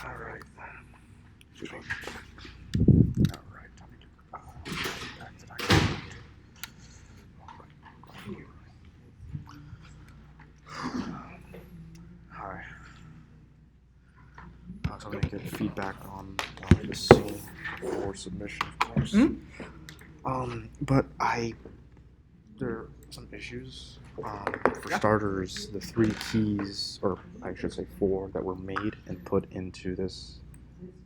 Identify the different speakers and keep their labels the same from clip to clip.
Speaker 1: All right. Excuse me. All right. Let me get back to that. Right here. Hi. So I'm gonna get feedback on the scene for submission, of course. But there are some issues. For starters, the 3 keys, or I should say 4, that were made and put into this,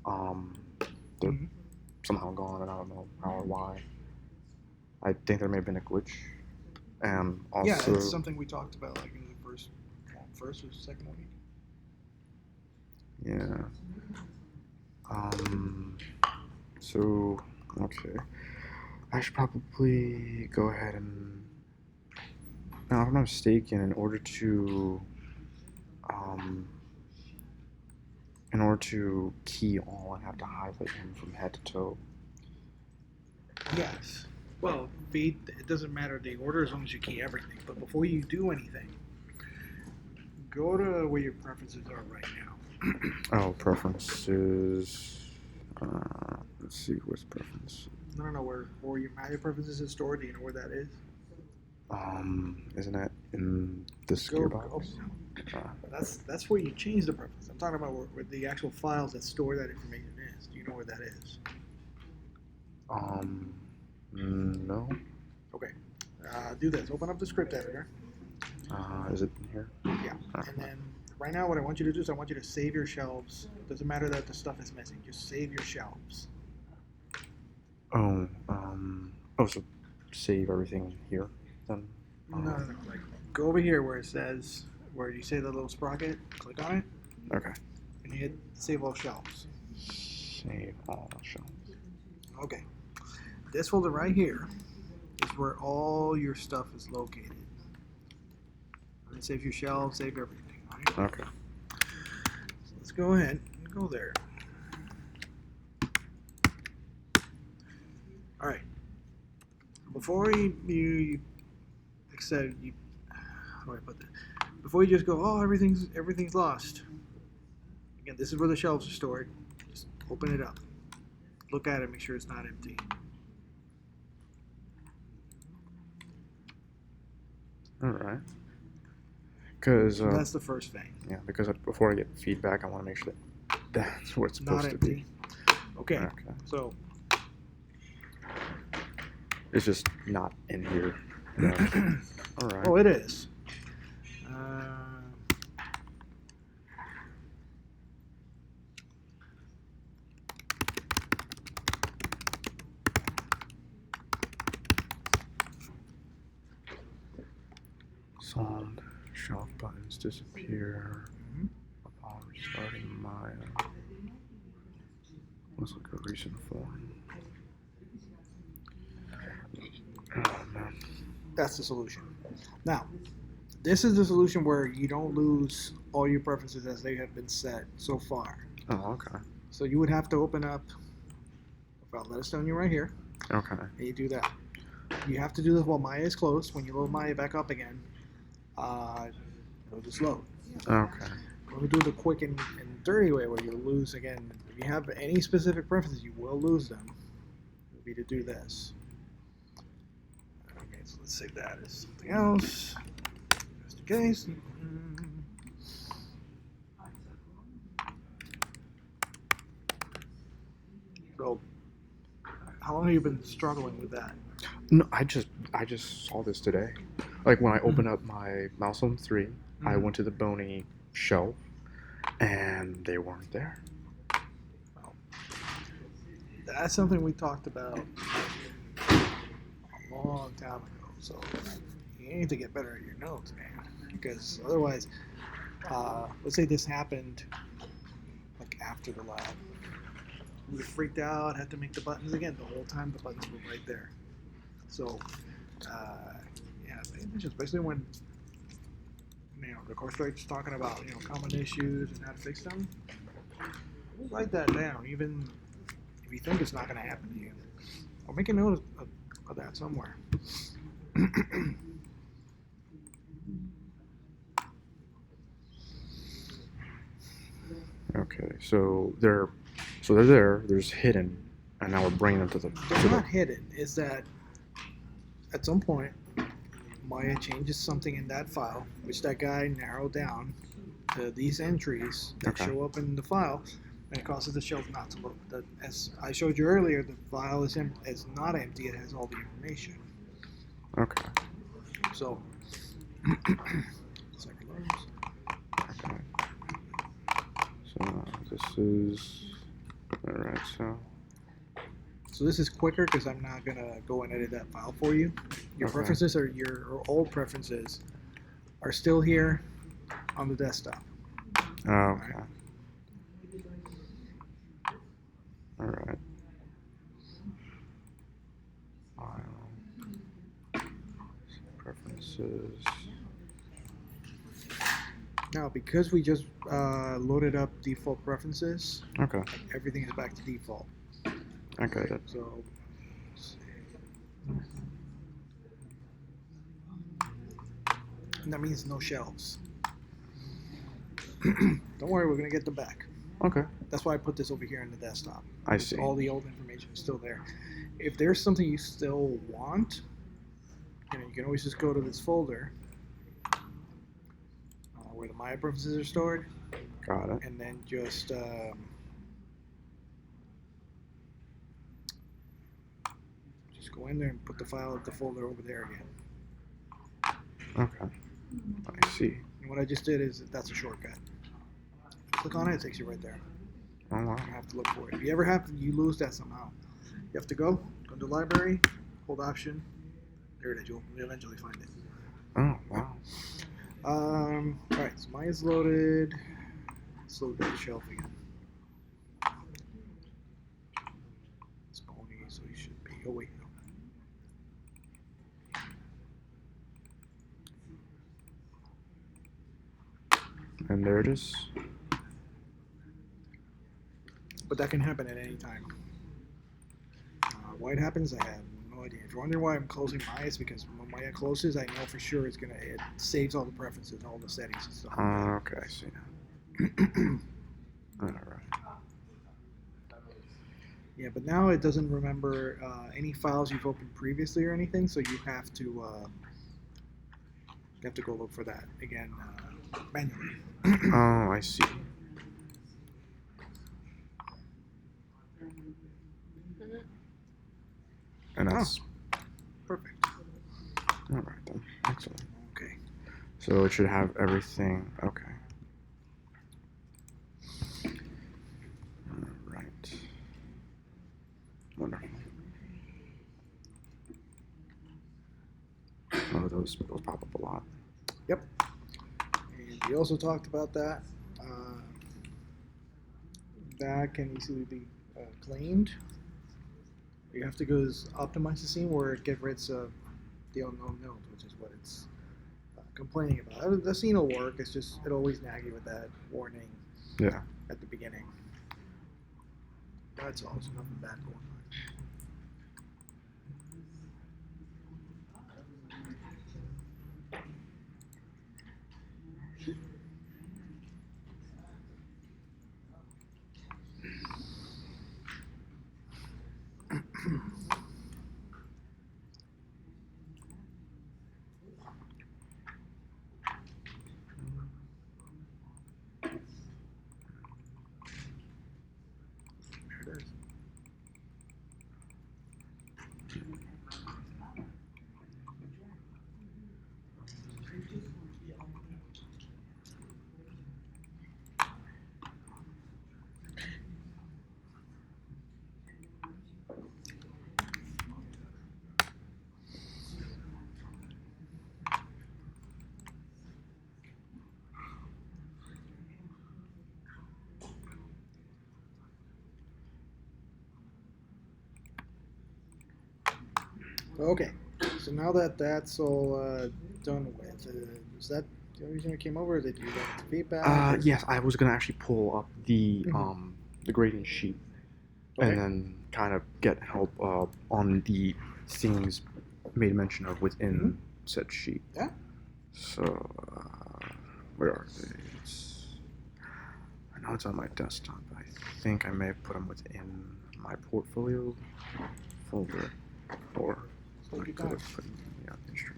Speaker 1: they're somehow gone, and I don't know how or why. I think there may have been a glitch. And also,
Speaker 2: yeah, it's something we talked about like in the first or second week.
Speaker 1: yeah. So, okay. I should probably go ahead and. Now, if I'm not mistaken, in order to key all, I have to highlight him from head to toe.
Speaker 2: Yes. Well, it doesn't matter the order as long as you key everything. But before you do anything, go to where your preferences are right now.
Speaker 1: Oh, preferences. Let's see, where's preference?
Speaker 2: No, where your My preferences is stored. Do you know where that is?
Speaker 1: Isn't that in this gearbox?
Speaker 2: That's where you change the preference. I'm talking about where the actual files that store that information is. Do you know where that is?
Speaker 1: No.
Speaker 2: Okay. Do this. Open up the script editor.
Speaker 1: Is it in here?
Speaker 2: Yeah. And then right now, what I want you to do is I want you to save your shelves. Doesn't matter that the stuff is missing. Just save your shelves.
Speaker 1: So save everything here then?
Speaker 2: No. Like, go over here where it says, where you say the little sprocket, click on it.
Speaker 1: Okay.
Speaker 2: And you hit save all shelves.
Speaker 1: Save all shelves.
Speaker 2: Okay. This folder right here is where all your stuff is located. And save your shelves, save everything. Right?
Speaker 1: Okay.
Speaker 2: So let's go ahead and go there. All right. Before you accept you, how do I put that? Before you just go, oh, everything's lost. Again, this is where the shelves are stored. Just open it up. Look at it, make sure it's not empty.
Speaker 1: All right. Because
Speaker 2: that's the first thing.
Speaker 1: Yeah, because before I get feedback, I want to make sure that that's what it's supposed to be.
Speaker 2: Okay. So
Speaker 1: it's just not in here. All right.
Speaker 2: Oh, it is.
Speaker 1: Sound shelf buttons disappear upon restarting Maya. Let's look at recent form. Oh, man.
Speaker 2: That's the solution. Now, this is the solution where you don't lose all your preferences as they have been set so far.
Speaker 1: Oh, okay.
Speaker 2: So you would have to open up Let Us Know You right here.
Speaker 1: Okay.
Speaker 2: And you do that. You have to do this while Maya is closed. When you load Maya back up again, it'll just load.
Speaker 1: Okay.
Speaker 2: When we do the quick and dirty way where you lose again, if you have any specific preferences, you will lose them. It would be to do this. Okay, so let's save that as something else, just in case. So, how long have you been struggling with that?
Speaker 1: No, I just saw this today. Like when I opened up my Mouse Home 3, I went to the Boney shelf, and they weren't there.
Speaker 2: Well, that's something we talked about a long time ago. So you need to get better at your notes, man. Because otherwise, let's say this happened like after the lab. We would have freaked out, had to make the buttons again. The whole time the buttons were right there. So, yeah, pay attention, especially when the course rate's talking about common issues and how to fix them. Write that down, even if you think it's not going to happen to you, or make a note of that somewhere.
Speaker 1: Okay, so they're there. They're just hidden, and now we're bringing them to the.
Speaker 2: They're not hidden. Is that at some point Maya changes something in that file, which that guy narrowed down to these entries that
Speaker 1: Okay.
Speaker 2: show up in the file, and it causes the shelf not to load. As I showed you earlier, the file is not empty; it has all the information.
Speaker 1: Okay.
Speaker 2: So, second loads.
Speaker 1: Okay. So this is all right.
Speaker 2: So this is quicker because I'm not gonna go and edit that file for you. Your
Speaker 1: Okay.
Speaker 2: preferences or your old preferences are still here on the desktop.
Speaker 1: Oh, okay. All right. File. Preferences.
Speaker 2: Now, because we just loaded up default preferences,
Speaker 1: Okay.
Speaker 2: everything is back to default.
Speaker 1: I got it.
Speaker 2: So, and that means no shelves. Don't worry, we're gonna get them back.
Speaker 1: Okay.
Speaker 2: That's why I put this over here in the desktop.
Speaker 1: I see.
Speaker 2: All the old information is still there. If there's something you still want, you can always just go to this folder where the Maya preferences are stored,
Speaker 1: Got it.
Speaker 2: and then just go in there and put the file, the folder over there again.
Speaker 1: Okay. I see.
Speaker 2: And what I just did is that's a shortcut. Click on it, it takes you right there.
Speaker 1: Oh wow.
Speaker 2: You don't have to look for it. If you ever you lose that somehow, you have to go to library, hold option. There it is. You'll eventually find it.
Speaker 1: Oh wow.
Speaker 2: All right, so mine's loaded. Let's load that shelf again. It's pony, so he should be. Oh wait, no.
Speaker 1: And there it is.
Speaker 2: But that can happen at any time. Why it happens, I have no idea. If you're wondering why I'm closing Maya, it's because when Maya closes, I know for sure it saves all the preferences, all the settings and stuff.
Speaker 1: Okay, I see now. All right.
Speaker 2: Yeah, but now it doesn't remember any files you've opened previously or anything, so you have to go look for that again manually.
Speaker 1: Oh, I see. And that's
Speaker 2: Perfect.
Speaker 1: all right then. Excellent.
Speaker 2: Okay.
Speaker 1: So it should have everything. Okay. All right. Wonderful. Oh, those pop up a lot.
Speaker 2: Yep. And we also talked about that. That can easily be cleaned. You have to go optimize the scene where it gets rid of the unknown node, which is what it's complaining about. The scene will work. It's just it'll always nag you with that warning
Speaker 1: Yeah.
Speaker 2: at the beginning. That's all. So nothing bad going on. There it is. Okay, so now that that's all done with, is that the only reason I came over? Did you get feedback?
Speaker 1: Yes, I was gonna actually pull up the
Speaker 2: Mhm.
Speaker 1: the grading sheet
Speaker 2: Okay.
Speaker 1: and then kind of get help on the things made mention of within said sheet.
Speaker 2: Yeah.
Speaker 1: So where are they? It's Now it's on my desktop. I think I may have put them within my portfolio folder, or
Speaker 2: Take
Speaker 1: I
Speaker 2: your
Speaker 1: could
Speaker 2: time.
Speaker 1: have put them in the history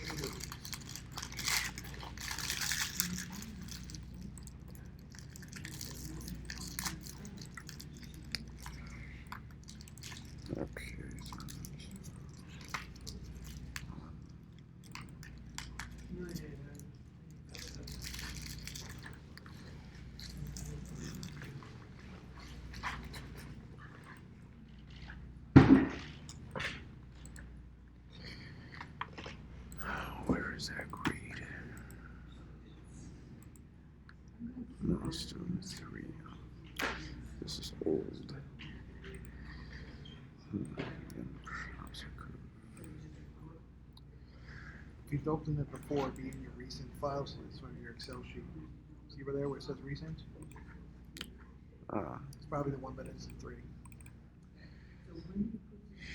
Speaker 1: folder. Okay. Where is that grade? Milestone 3. This is old. Perhaps I could.
Speaker 2: If you've opened it before, it'd be in your recent files list on your Excel sheet. See over there where it says recent? It's probably the one that ends in 3.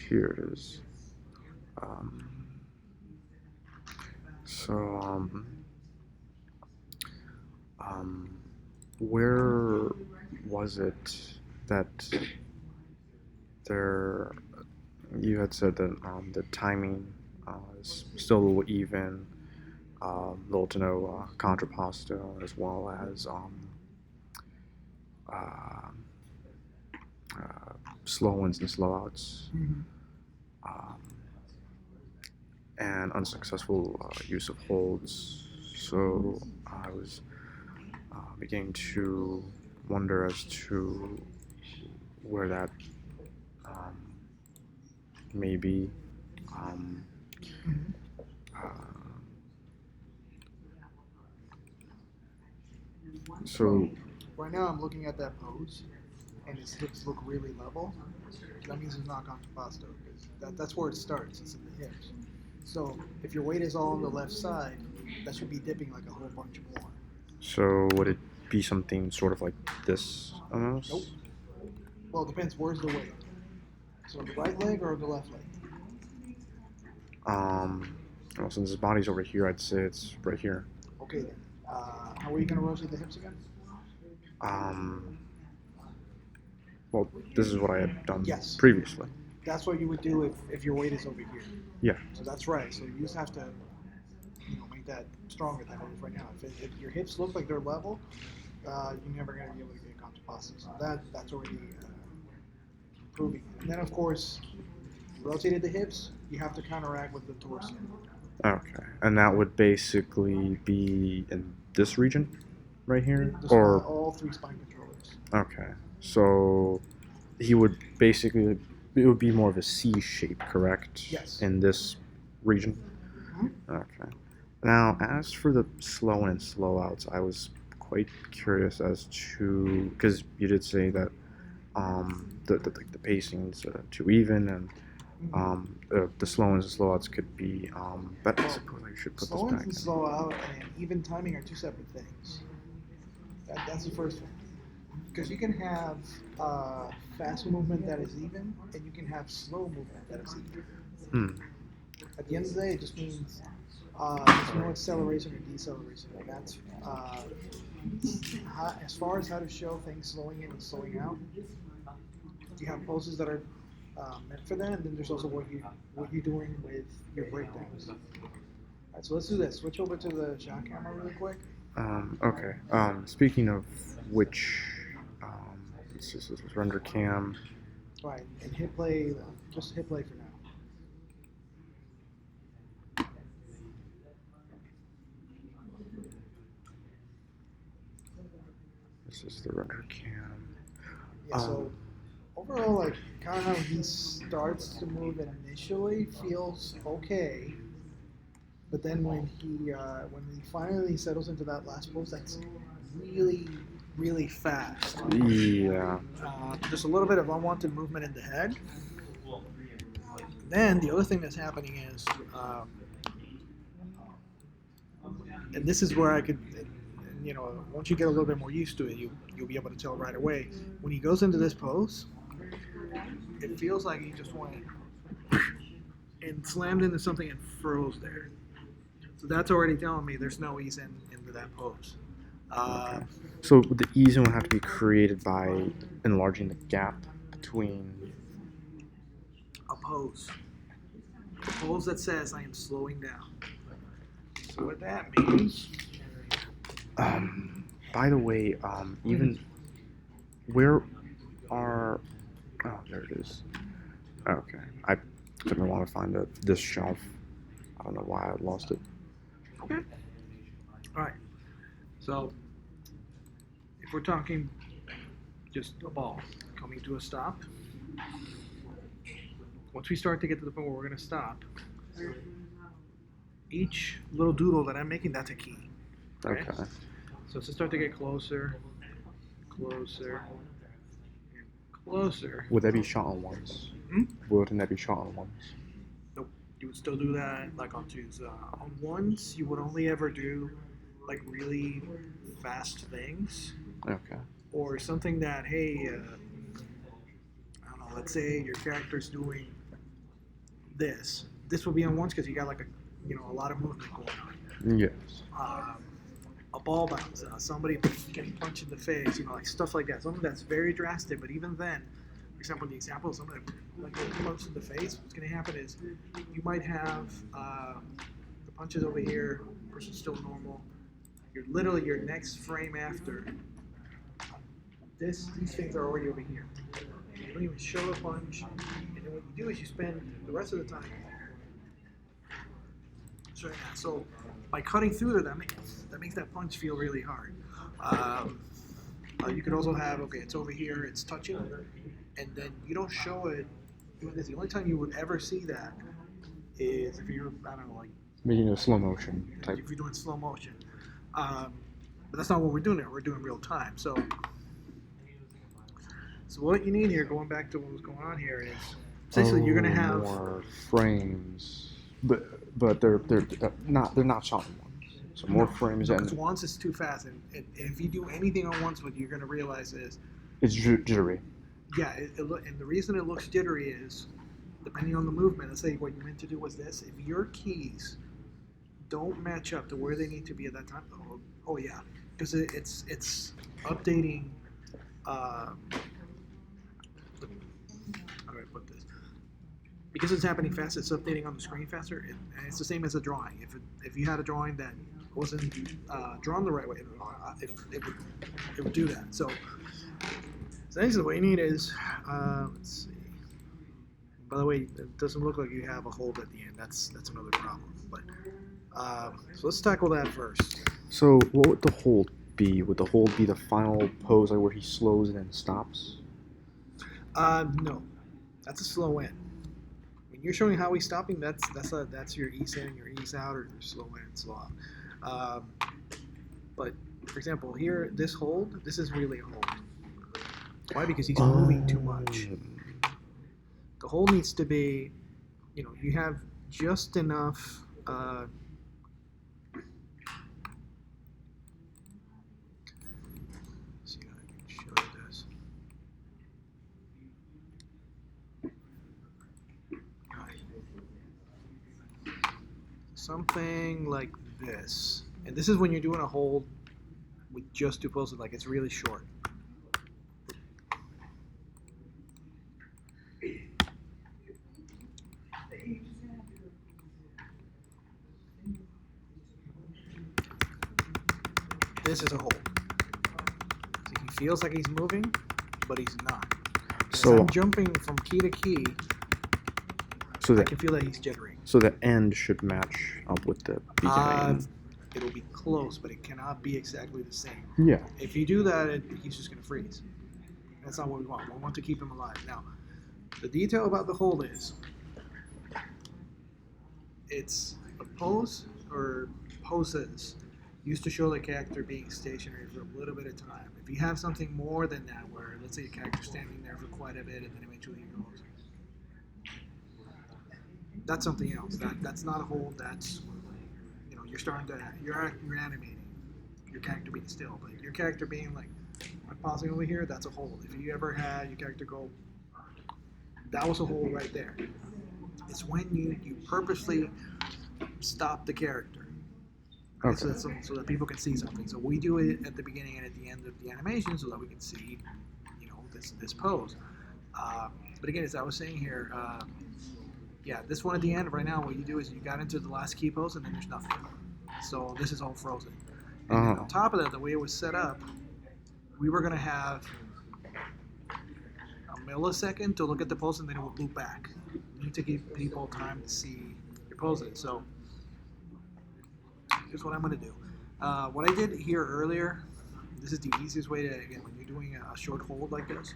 Speaker 1: Here it is. So, where was it that there? You had said that the timing is still a little even, little to no contrapposto, as well as uh, slow ins and slow outs, um, and unsuccessful use of holds. So I was beginning to wonder as to where that may be. Uh, so
Speaker 2: Right now I'm looking at that pose, and his hips look really level. That means he's not contrapposto, because that's where it starts. It's in the hips. So if your weight is all on the left side, that should be dipping like a whole bunch more.
Speaker 1: So would it be something sort of like this almost?
Speaker 2: Nope. Well, it depends. Where's the weight? So the right leg or the left leg?
Speaker 1: Well, since his body's over here, I'd say it's right here.
Speaker 2: Okay then. How are you going to rotate the hips again?
Speaker 1: Well, this is what I had done
Speaker 2: Yes.
Speaker 1: previously.
Speaker 2: That's what you would do if your weight is over here.
Speaker 1: Yeah.
Speaker 2: So that's right. So you just have to, make that stronger than it is right now. If your hips look like they're level, you're never going to be able to get contrapposto. So that's already improving. And then of course, you rotated the hips. You have to counteract with the torso.
Speaker 1: Okay. And that would basically be in this region right here?
Speaker 2: Or all 3 spine controllers.
Speaker 1: Okay. So he would basically, it would be more of a C shape, correct?
Speaker 2: Yes.
Speaker 1: In this region?
Speaker 2: Mm-hmm.
Speaker 1: Okay. Now, as for the slow in and slow outs, I was quite curious as to, because you did say that the pacing's too even, and the slow ins and slow outs could be, but I suppose I should put this
Speaker 2: Slow
Speaker 1: back
Speaker 2: ins and
Speaker 1: in.
Speaker 2: slow out and even timing are 2 separate things. That's the first one. Because you can have fast movement that is even, and you can have slow movement that is even. At the end of the day, it just means there's no acceleration or deceleration. And that's as far as how to show things slowing in and slowing out. You have poses that are meant for that, and then there's also what you're doing with your breakdowns. Alright, so let's do this. Switch over to the shot camera really quick.
Speaker 1: Okay. Speaking of which, this is render cam.
Speaker 2: Right, and hit play, just hit play for now.
Speaker 1: This is the render cam.
Speaker 2: Yeah, so overall, like, kind of how he starts to move initially feels okay, but then when he finally settles into that last pose, that's really, really fast.
Speaker 1: Yeah.
Speaker 2: There's a little bit of unwanted movement in the head. Then the other thing that's happening is, and this is where I could, once you get a little bit more used to it, you'll be able to tell right away. When he goes into this pose, it feels like he just went and slammed into something and froze there. So that's already telling me there's no ease into that pose. Uh,
Speaker 1: So the E zone would have to be created by enlarging the gap between.
Speaker 2: a pose. A pose that says I am slowing down. So what that means,
Speaker 1: By the way, even where are? Oh, there it is. Okay, I took me a while to find this shelf. I don't know why I lost it.
Speaker 2: okay. All right. So if we're talking just a ball coming to a stop, once we start to get to the point where we're going to stop, each little doodle that I'm making, that's a key.
Speaker 1: Okay.
Speaker 2: So to start to get closer, closer, and closer.
Speaker 1: Would that be shot on ones? Wouldn't that be shot on ones?
Speaker 2: Nope. You would still do that like on twos. On ones, you would only ever do like really fast things
Speaker 1: Okay.
Speaker 2: or something that, hey, I don't know, let's say your character's doing this. This will be on ones because you got like a lot of movement going on.
Speaker 1: Yes.
Speaker 2: A ball bounce, somebody getting punched in the face, like stuff like that. Something that's very drastic, but even then, for example, the example of somebody like getting punched in the face, what's going to happen is you might have the punches over here, person's still normal. You're literally your next frame after this, these things are already over here. You don't even show a punch, and then what you do is you spend the rest of the time showing that. So by cutting through there, that makes that punch feel really hard. You could also have, okay, it's over here, it's touching, and then you don't show it doing this. The only time you would ever see that is if you're, I don't know, like
Speaker 1: Making a slow motion type.
Speaker 2: if you're doing slow motion. But that's not what we're doing there. We're doing real time. So what you need here, going back to what was going on here, is essentially you're going to have
Speaker 1: more frames, but they're not shot on ones. So more frames
Speaker 2: because
Speaker 1: and
Speaker 2: once is too fast, and if you do anything on once, what you're going to realize is,
Speaker 1: it's jittery.
Speaker 2: yeah, and the reason it looks jittery is depending on the movement. Let's say what you meant to do was this. If your keys don't match up to where they need to be at that time, oh yeah, because it's updating. How do I put this? Because it's happening fast, it's updating on the screen faster, and it's the same as a drawing. If you had a drawing that wasn't drawn the right way, it would do that. So essentially, what you need is let's see. By the way, it doesn't look like you have a hold at the end. That's another problem. But so let's tackle that first.
Speaker 1: So what would the hold be? Would the hold be the final pose, like where he slows and then stops?
Speaker 2: No, that's a slow in. When you're showing how he's stopping, that's your ease in, your ease out, or your slow in, slow out. But for example, here this hold, this is really a hold. Why? Because he's moving too much. The hold needs to be, you have just enough. See how I can show this. Something like this. And this is when you're doing a hold with just two pulses, like it's really short. This is a hold. See, he feels like he's moving, but he's not. As
Speaker 1: So
Speaker 2: I'm jumping from key to key,
Speaker 1: so
Speaker 2: I
Speaker 1: that
Speaker 2: can feel that he's jittering.
Speaker 1: so the end should match up with the beginning.
Speaker 2: It'll be close, but it cannot be exactly the same.
Speaker 1: Yeah.
Speaker 2: If you do that, he's just going to freeze. That's not what we want. We want to keep him alive. Now, the detail about the hold is it's a pose or poses used to show the character being stationary for a little bit of time. If you have something more than that, where let's say a character's standing there for quite a bit and then eventually he goes, that's something else. That's not a hold. That's you're starting to you're animating your character being still, but your character being like pausing over here, that's a hold. If you ever had your character go, that was a hold right there. It's when you purposely stop the character. Okay.
Speaker 1: Okay.
Speaker 2: So that people can see something. So we do it at the beginning and at the end of the animation so that we can see, this pose. But again, as I was saying here, yeah, this one at the end right now, what you do is you got into the last key pose and then there's nothing. So this is all frozen. And then on top of that, the way it was set up, we were gonna have a millisecond to look at the pose and then it would loop back. You need to give people time to see your poses. So here's what I'm gonna do. What I did here earlier, this is the easiest way to, again, when you're doing a short hold like this,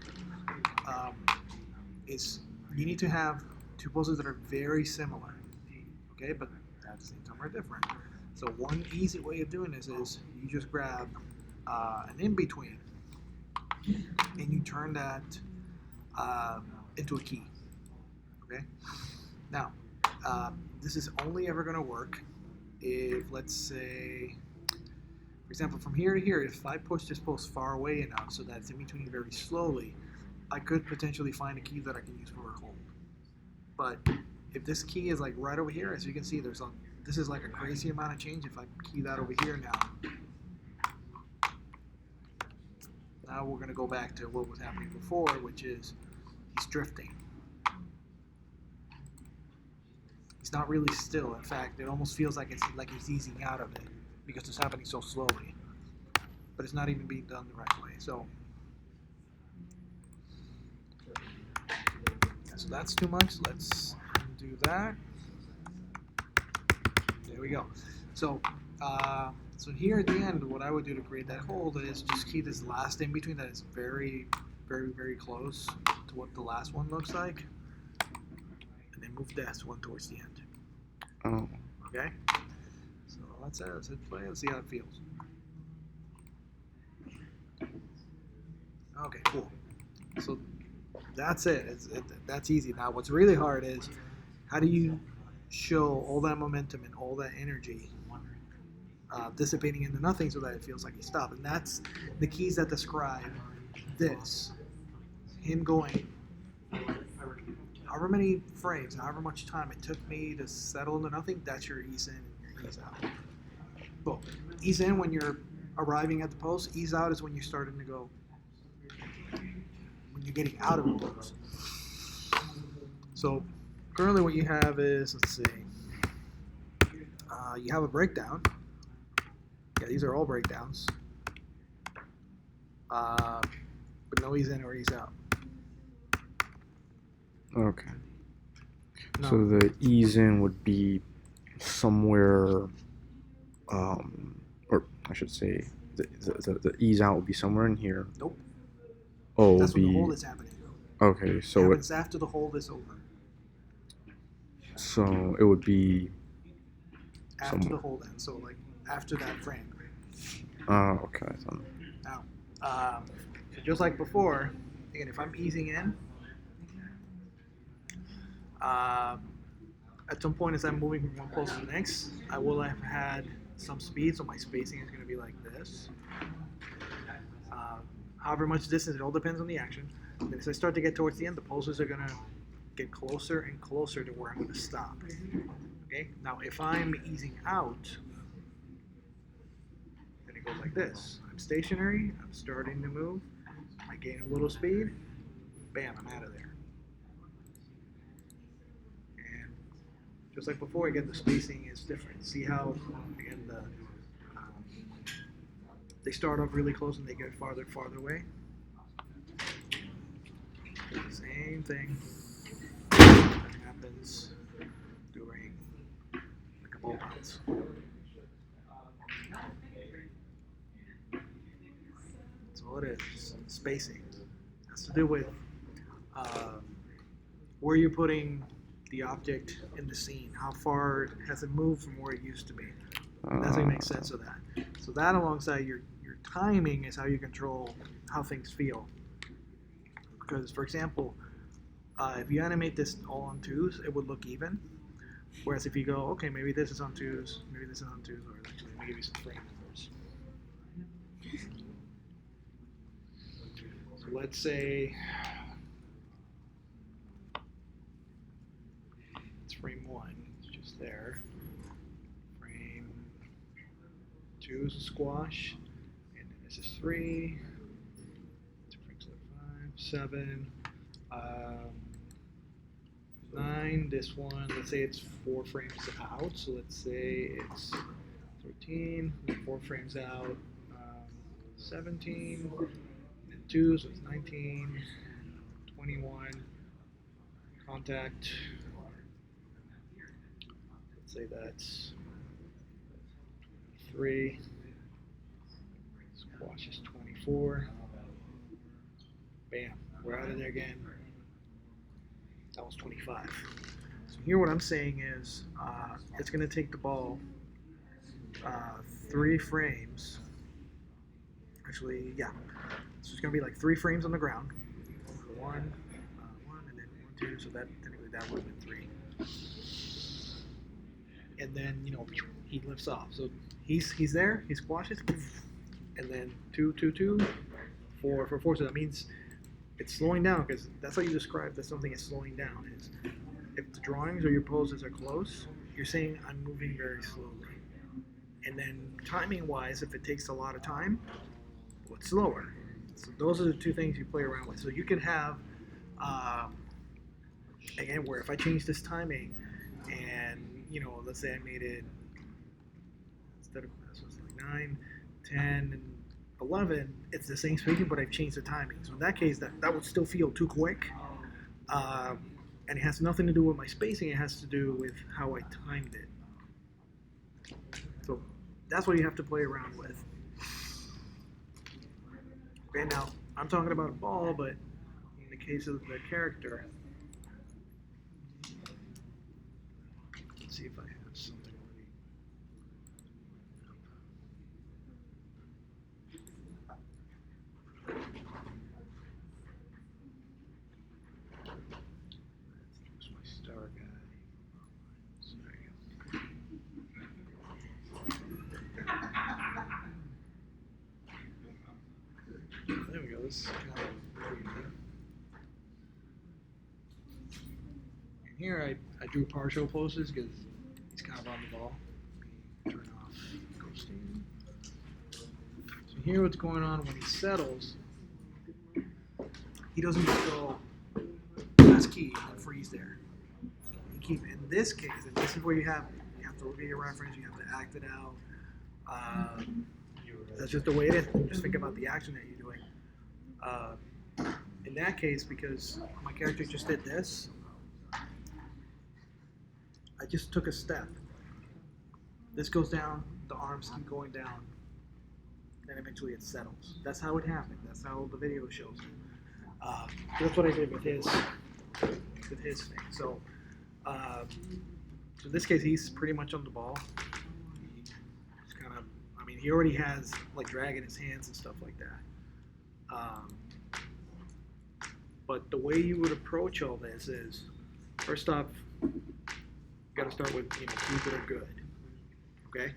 Speaker 2: is you need to have two poses that are very similar, okay, but at the same time are different. So one easy way of doing this is you just grab an in-between and you turn that into a key, okay? Now, this is only ever going to work if, let's say, for example, from here to here, if I push this pose far away enough so that it's in between very slowly, I could potentially find a key that I can use for a hold. But if this key is like right over here, as you can see, this is like a crazy amount of change. If I key that over here now we're gonna go back to what was happening before, which is he's drifting. He's not really still. In fact, it almost feels like he's easing out of it because it's happening so slowly. But it's not even being done the right way. So that's too much. Let's do that. There we go. So so here at the end, what I would do to create that hold is just keep this last in between that is very, very, very close to what the last one looks like, and then move this one towards the end.
Speaker 1: Oh.
Speaker 2: Okay. So let's hit play. Let's see how it feels. Okay, cool. So that's it. That's easy. Now, what's really hard is how do you show all that momentum and all that energy dissipating into nothing so that it feels like he stopped. And that's the keys that describe this. Him going however many frames, however much time it took me to settle into nothing, that's your ease in and your ease out. Boom. Ease in when you're arriving at the pose. Ease out is when you're starting to go, when you're getting out of the pose. So currently what you have is, let's see, you have a breakdown. Yeah, these are all breakdowns. But no ease in or ease out.
Speaker 1: Okay.
Speaker 2: No.
Speaker 1: So the ease in would be somewhere, or I should say, the ease out would be somewhere in here.
Speaker 2: Nope.
Speaker 1: Oh,
Speaker 2: That's when the
Speaker 1: be
Speaker 2: hold is happening.
Speaker 1: okay.
Speaker 2: It
Speaker 1: So
Speaker 2: happens after the hold is over.
Speaker 1: so it would be
Speaker 2: After
Speaker 1: somewhere.
Speaker 2: the hold ends. So like after that frame.
Speaker 1: Oh, okay.
Speaker 2: Now, so just like before, again, if I'm easing in, at some point as I'm moving from one pose to the next, I will have had some speed, so my spacing is going to be like this. However much distance, it all depends on the action. And as I start to get towards the end, the poses are going to get closer and closer to where I'm going to stop. Okay. Now, if I'm easing out, then it goes like this. I'm stationary. I'm starting to move. I gain a little speed. Bam! I'm out of there. And just like before, again, the spacing is different. See how again they start off really close and they get farther and farther away. Same thing that happens during like a ball bounce. That's all it is. Spacing. It has to do with where you're putting the object in the scene. How far has it moved from where it used to be? That's how you make sense of that. So that alongside your timing is how you control how things feel. Because, for example, if you animate this all on twos, it would look even. Whereas if you go, okay, maybe this is on twos, maybe this is on twos, or actually, let me give you some frame numbers. So let's say it's frame one, it's just there. Frame 2 is a squash, and then this is 3. 5, 7, 9. This one, let's say it's 4 frames out. So let's say it's 13, 4 frames out, 17, and 2, so it's 19, 21. Contact. Let's say that's 3. Squash is 24. Bam, we're out of there again. That was 25. So here what I'm saying is it's going to take the ball 3 frames. Actually, yeah. So it's going to be like 3 frames on the ground. 1, and then 1, 2. So that technically that would have been 3. And then he lifts off. So he's there. He squashes, and then 2, 2, 2, 4, 4, 4. So that means it's slowing down, because that's how you describe that something is slowing down. Is if the drawings or your poses are close, you're saying I'm moving very slowly. And then timing-wise, if it takes a lot of time, well, it's slower. So those are the 2 things you play around with. So you can have, again, where if I change this timing, and let's say I made it instead of this was like 9, 10, and 11, it's the same spacing, but I've changed the timing. So in that case, that would still feel too quick. And it has nothing to do with my spacing, it has to do with how I timed it. So that's what you have to play around with. Okay, now, I'm talking about a ball, but in the case of the character, let's see if I have something already. That's my star guy. There we go. This is kind of pretty neat. And here I drew partial poses because he's kind of on the ball. Let me turn off ghosting. So here what's going on when he settles, he doesn't just go press key and freeze there. You keep in this case, and this is where you have to look at your reference, you have to act it out. That's just the way it is. Just think about the action that you're doing. In that case, because my character just did this, I just took a step. This goes down, the arms keep going down, then eventually it settles. That's how it happened. That's how the video shows it. That's what I did with his thing. So, in this case, he's pretty much on the ball. He's kind of, he already has like drag in his hands and stuff like that. But the way you would approach all this is, first off, you got to start with keys that are good. Okay.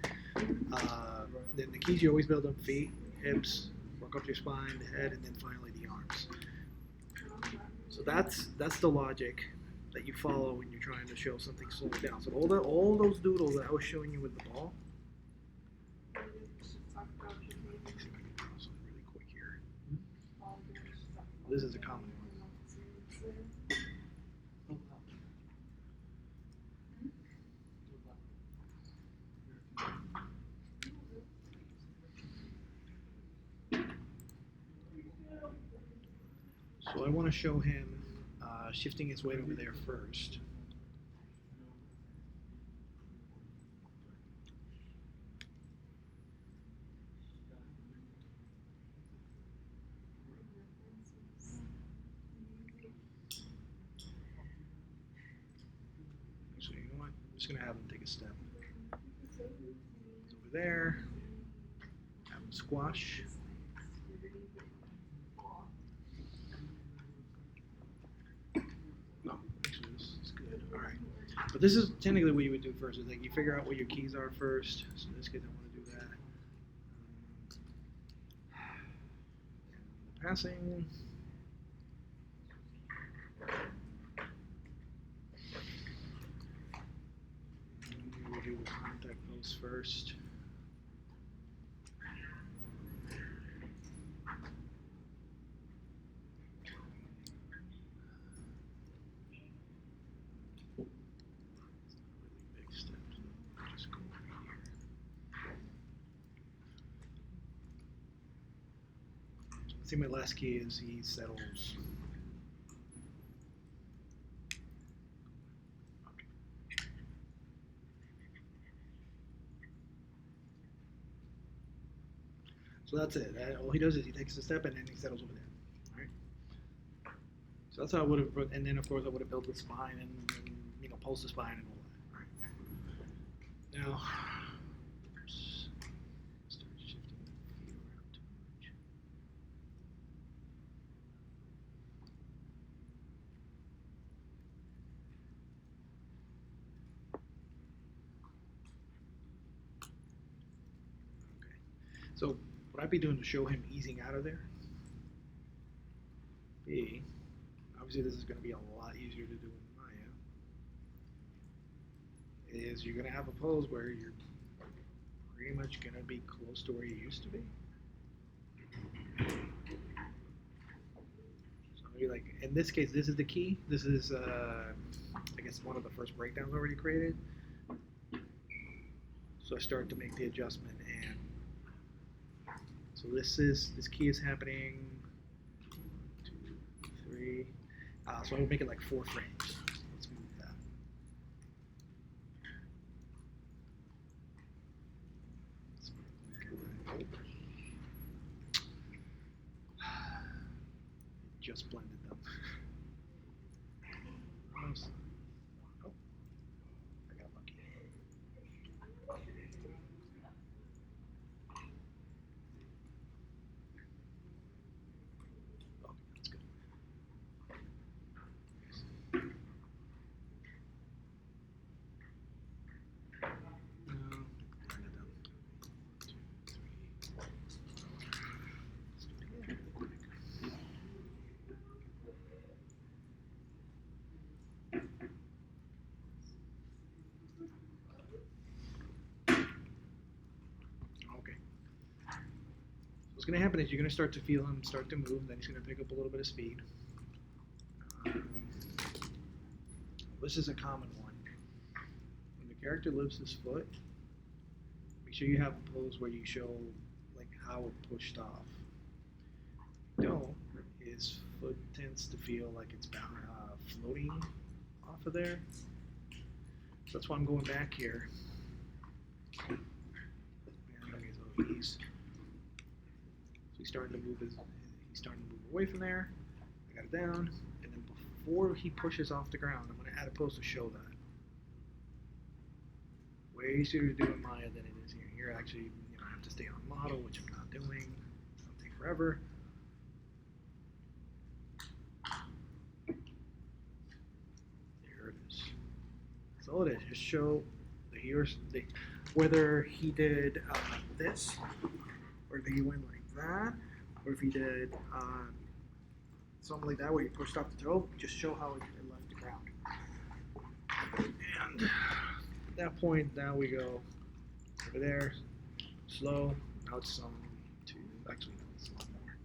Speaker 2: Then the keys you always build up: feet, hips, work up your spine, the head, and then finally the arms. So that's the logic that you follow when you're trying to show something slowing down. So all those doodles that I was showing you with the ball. Really quick here. This is a common one. So I want to show him shifting his weight over there first. So you know what? I'm just going to have him take a step. It's over there. Have him squash. But this is technically what you would do first. Is like you figure out what your keys are first. So in this case, I want to do that. Passing. We do the contact pose first. see my last key is he settles. Okay. So that's it. All he does is he takes a step and then he settles over there. All right. So that's how I would have, and then of course I would have built the spine and pulse the spine and all that. Right. Now, start shifting the feet around too much. Okay. So what I'd be doing to show him easing out of there, obviously this is going to be a lot easier to do in Maya, is you're going to have a pose where you're pretty much going to be close to where you used to be. So you're like, in this case, this is the key. This is, I guess, one of the first breakdowns already created. So I start to make the adjustment, and so this key is happening. 1, 2, 3. So I will make it like 4 frames. Let's move that. Just blended them. Almost. Oh, I got lucky. Oh, that's good. Blend it down. 1, 2, 3, 4. Let's do it again really quick. Okay. So what's going to happen is you're going to start to feel him start to move, then he's going to pick up a little bit of speed. This is a common one. When the character lifts his foot, make sure you have a pose where you show like how it pushed off. If you don't, his foot tends to feel like it's floating off of there. So that's why I'm going back here. And okay, so he's starting to move away from there. I got it down, and then before he pushes off the ground, I'm going to add a pose to show that. Way easier to do in Maya than it is here. Here, actually, I have to stay on model, which I'm not doing. It'll take forever. There it is. That's all it is. Just show whether he did this, or if he went like that, or if he did something like that where you pushed off the toe, just show how it left the ground. And at that point, now we go over there, slow. Now it's actually no, it's a lot more.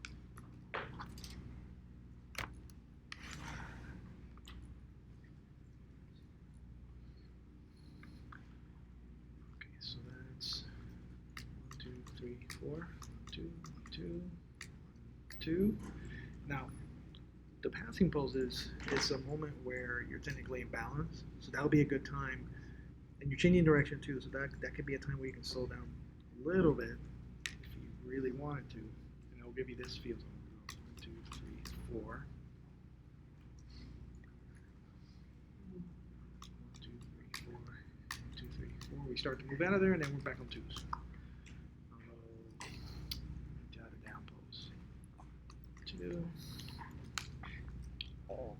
Speaker 2: Okay, so that's 1, 2, 3, 4. 1, 2, 1, 2, 1, 2. Now, the passing pose is a moment where you're technically in balance, so that would be a good time. And you're changing direction too, so that could be a time where you can slow down a little bit if you really wanted to. And it'll give you this feel. 1, 2, 3, 4. 1, 2, 3, 4. 1, 2, 3, 4. We start to move out of there, and then we're back on twos. Jot it down pose. 2. Oh.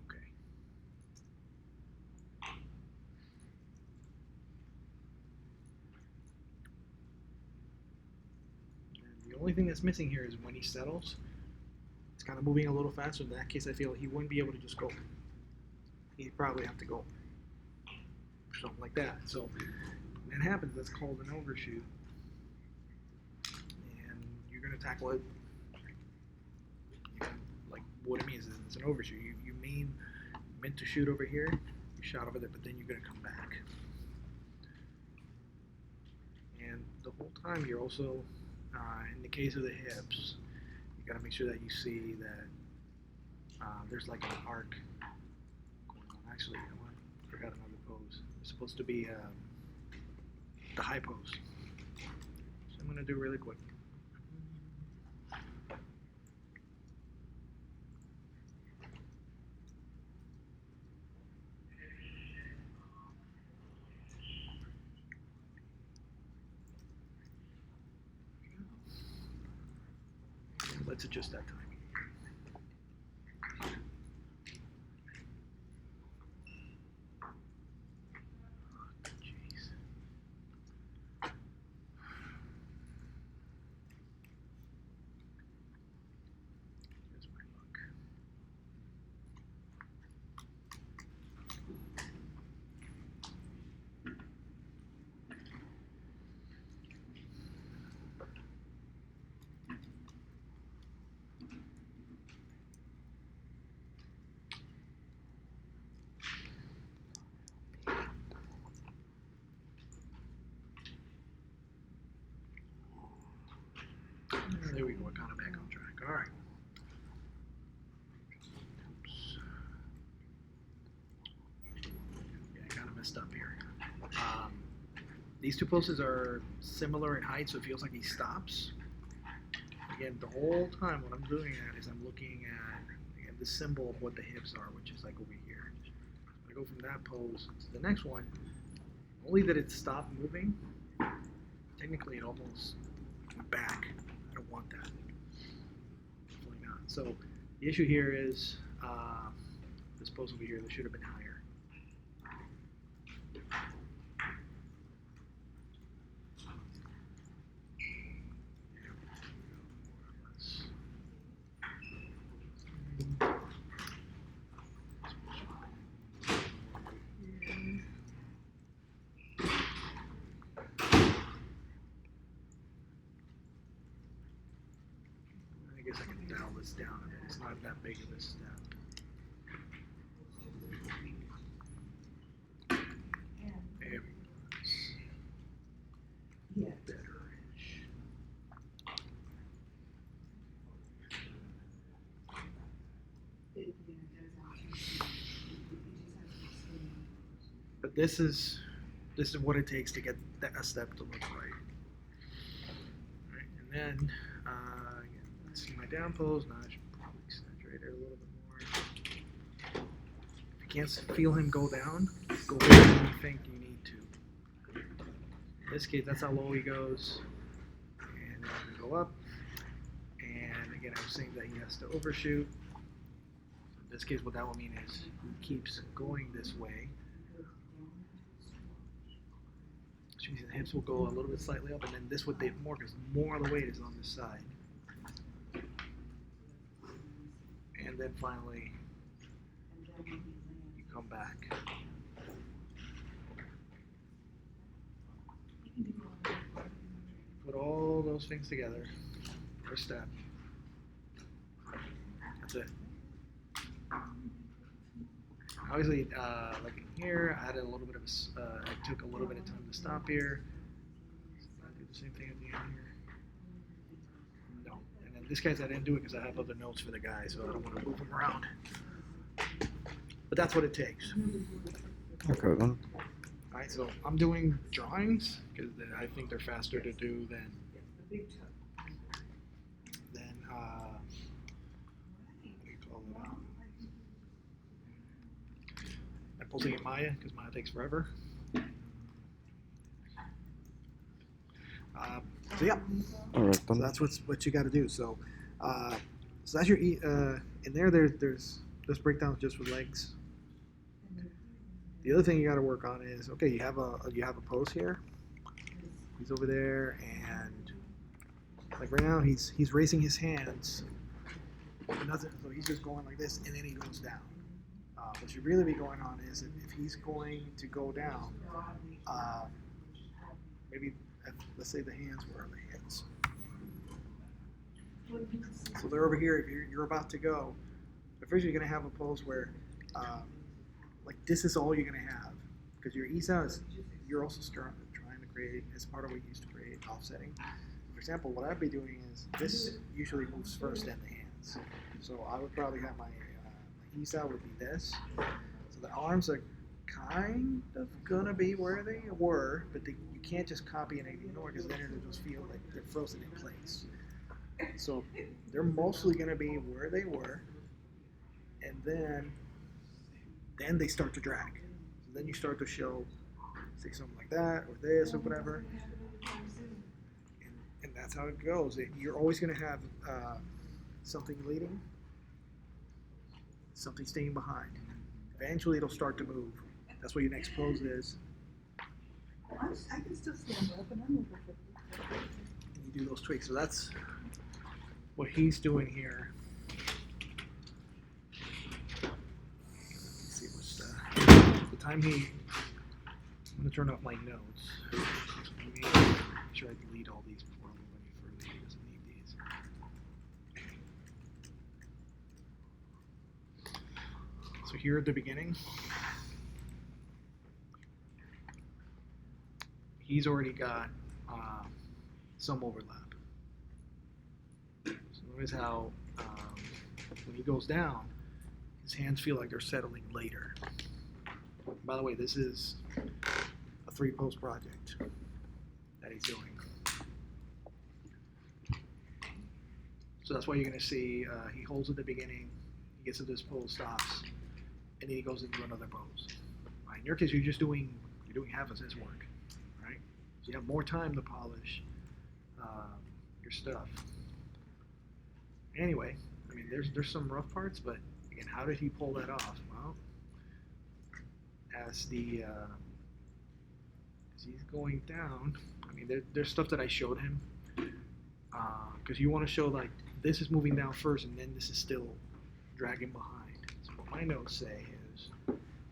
Speaker 2: Okay. And the only thing that's missing here is when he settles, it's kind of moving a little faster. In that case, I feel he wouldn't be able to just go. He'd probably have to go. Something like that. So When that happens, that's called an overshoot. And you're going to tackle it like what it means is it's an overshoot. You meant to shoot over here, you shot over there, but then you're going to come back. And the whole time you're also, in the case of the hips, you got to make sure that you see that there's like an arc going on. Actually, you know what? I forgot another pose. It's supposed to be the high pose. So I'm going to do really quick. Let's adjust that time. Jeez. Here's my luck. There we go, we're kind of back on track. All right. Oops. Yeah, I kind of messed up here. These two poses are similar in height, so it feels like he stops. Again, the whole time what I'm doing is I'm looking at again, the symbol of what the hips are, which is like over here. I go from that pose to the next one, only that it stopped moving. Technically, it almost went back. I don't want that. Definitely not. So the issue here is this pose over here. This should have been higher. I guess I can dial this down a bit. It's not that big of a step. There we go. Better-ish. But this is what it takes to get a step to look right. All right, and then again, let's see my down pose. Now I should probably exaggerate it a little bit more. If you can't feel him go down, go where you think you need to. In this case, that's how low he goes, and then we go up. And again, I'm saying that he has to overshoot. So in this case, what that will mean is he keeps going this way. Which means the hips will go a little bit slightly up, and then this would be more because more of the weight is on this side. And then finally, you come back. Put all those things together. First step. That's it. Obviously, like in here, I added a little bit of I took a little bit of time to stop here. I do the same thing at the end here. No, and then this guy's I didn't do it because I have other notes for the guy, so I don't want to move him around. But that's what it takes.
Speaker 1: Okay then.
Speaker 2: All right, so I'm doing drawings because I think they're faster to do than what do you call it? I'm pulling in Maya because Maya takes forever. So yeah,
Speaker 1: All right
Speaker 2: so
Speaker 1: then.
Speaker 2: that's what you got to do. So, so that's your in there. There's this breakdown just with legs. The other thing you got to work on is okay. You have a pose here. He's over there, and like right now he's raising his hands. Nothing. So he's just going like this, and then he goes down. What should really be going on is if he's going to go down, maybe let's say the hands were on the hands. So they're over here. If you're about to go, but first you're gonna have a pose where, like this is all you're gonna have, because your Isa is you're also trying to create as part of what you used to create offsetting. For example, what I'd be doing is this usually moves first, then the hands. So I would probably have my Isa would be this. So the arms are kind of gonna be where they were, but you can't just copy and ignore, because then it'll just feel like they're frozen in place. So they're mostly gonna be where they were, and then they start to drag. So then you start to show, say something like that or this or whatever, and that's how it goes. You're always gonna have something leading, something staying behind. Eventually it'll start to move. That's what your next pose is.
Speaker 3: I can still stand up and I'm over 50.
Speaker 2: And you do those tweaks. So that's what he's doing here. Let's see what's the time he. I'm gonna turn off my notes. Let me make sure I delete all these before I move any further. He doesn't need these. So here at the beginning, he's already got some overlap. So notice how when he goes down, his hands feel like they're settling later. By the way, this is a 3-pose project that he's doing. So that's why you're going to see he holds at the beginning, he gets to this pose, stops, and then he goes into another pose. Right? In your case, you're doing half of his work, right? So you have more time to polish your stuff. Anyway, I mean, there's some rough parts, but again, how did he pull that off? Well, as he's going down, I mean, there's stuff that I showed him, because you want to show like this is moving down first, and then this is still dragging behind. So what my notes say is,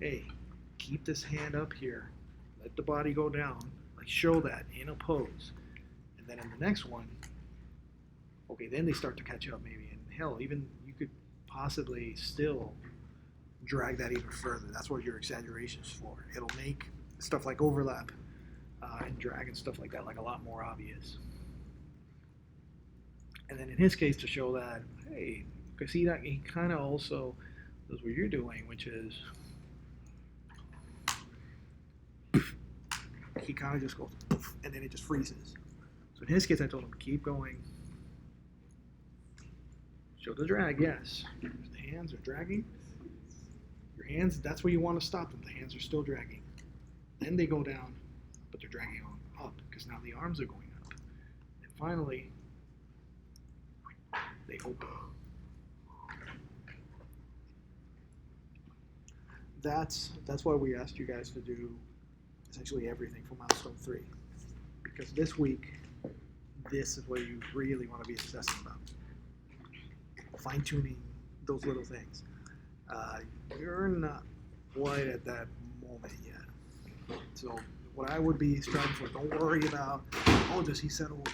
Speaker 2: hey, keep this hand up here, let the body go down, like show that in a pose, and then in the next one, okay, then they start to catch up maybe, and hell, even you could possibly still drag that even further. That's what your exaggeration is for. It'll make stuff like overlap and drag and stuff like that like a lot more obvious. And then in his case, to show that, hey, because see that he kind of also does what you're doing, which is he kind of just goes and then it just freezes. So in his case, I told him keep going. Show the drag, yes. The hands are dragging. Your hands, that's where you want to stop them. The hands are still dragging. Then they go down, but they're dragging on up because now the arms are going up. And finally, they open. That's why we asked you guys to do essentially everything for milestone 3. Because this week, this is what you really want to be obsessing about. Fine-tuning those little things. You're not quite at that moment yet. So what I would be striving for, don't worry about, oh, does he settle,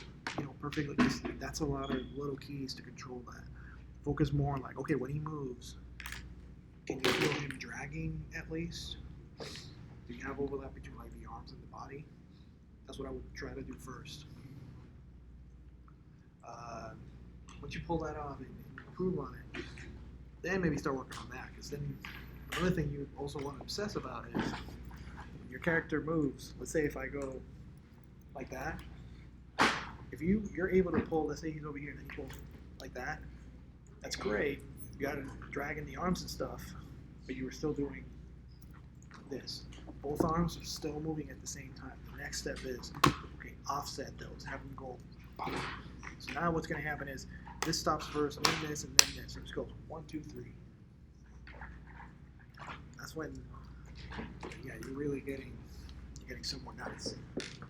Speaker 2: perfectly? That's a lot of little keys to control that. Focus more on like, okay, when he moves, can you feel him dragging at least? Do you have overlap between like the arms and the body? That's what I would try to do first. Once you pull that off and improve on it, then maybe start working on that. Because then another thing you also want to obsess about is when your character moves. Let's say if I go like that, if you're able to pull, let's say he's over here and then you pull like that, that's great. You got to drag in the arms and stuff, but you were still doing this. Both arms are still moving at the same time. The next step is, okay, offset those, have them go pop. So now what's going to happen is this stops first, and then this, and then this. So it just goes 1, 2, 3. That's when, yeah, you're really getting somewhere nice.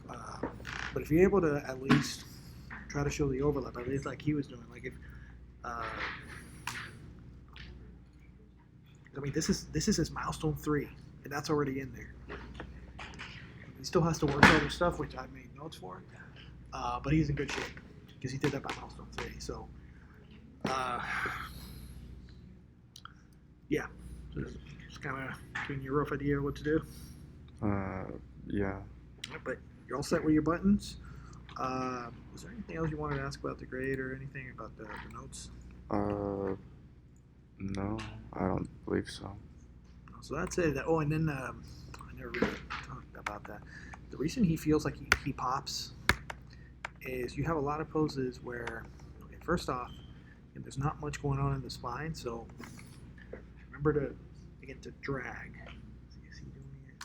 Speaker 2: But if you're able to at least try to show the overlap, at least like he was doing, like if, I mean, this is his milestone 3, and that's already in there. He still has to work on other stuff, which I made notes for. But he's in good shape because he did that by milestone 3. So, yeah, just kind of giving you a rough idea of what to do.
Speaker 1: Yeah.
Speaker 2: But you're all set with your buttons. Was there anything else you wanted to ask about the grade or anything about the notes?
Speaker 1: No, I don't believe so.
Speaker 2: So that's it. Oh, and then I never really talked about that. The reason he feels like he pops is you have a lot of poses where, okay, first off, there's not much going on in the spine, so remember to get to drag. Is he doing it?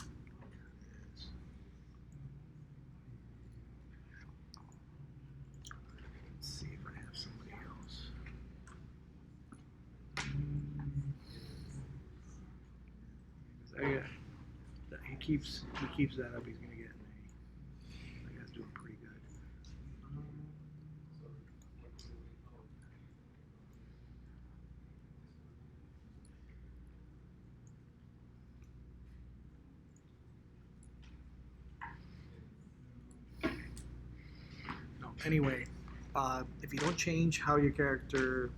Speaker 2: Let's see if I have somebody else. He keeps that up. He's gonna get an A. That guy's doing pretty good. No. Anyway, if you don't change how your character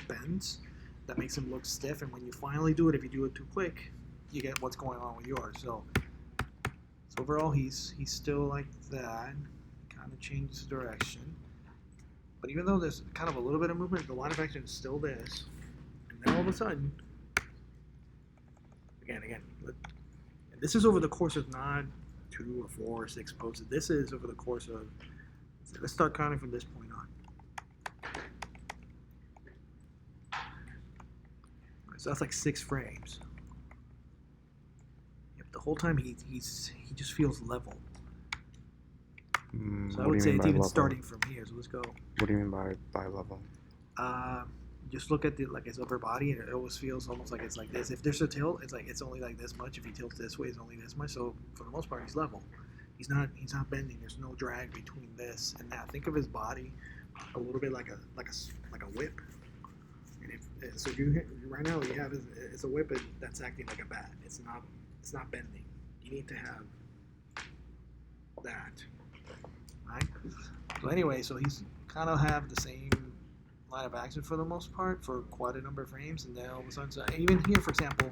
Speaker 2: bends, that makes him look stiff. And when you finally do it, if you do it too quick, you get what's going on with yours. So overall, he's still like that. Kind of changes direction. But even though there's kind of a little bit of movement, the line of action is still this. And then all of a sudden, again, and this is over the course of not 2 or 4 or 6 poses. This is over the course of, let's start counting from this point on. So that's like 6 frames. Yep, the whole time he just feels level. So I would say it's even
Speaker 1: level?
Speaker 2: starting from here. So let's go.
Speaker 1: What do you mean by level?
Speaker 2: Just look at his upper body, and it always feels almost like it's like this. If there's a tilt, it's like it's only like this much. If he tilts this way, it's only this much. So for the most part, he's level. He's not bending. There's no drag between this and that. Think of his body a little bit like a whip. And so right now you have it's a whip that's acting like a bat. It's not bending. You need to have that, right? So anyway, so he's kind of have the same line of action for the most part for quite a number of frames, and then all of a sudden, so even here, for example,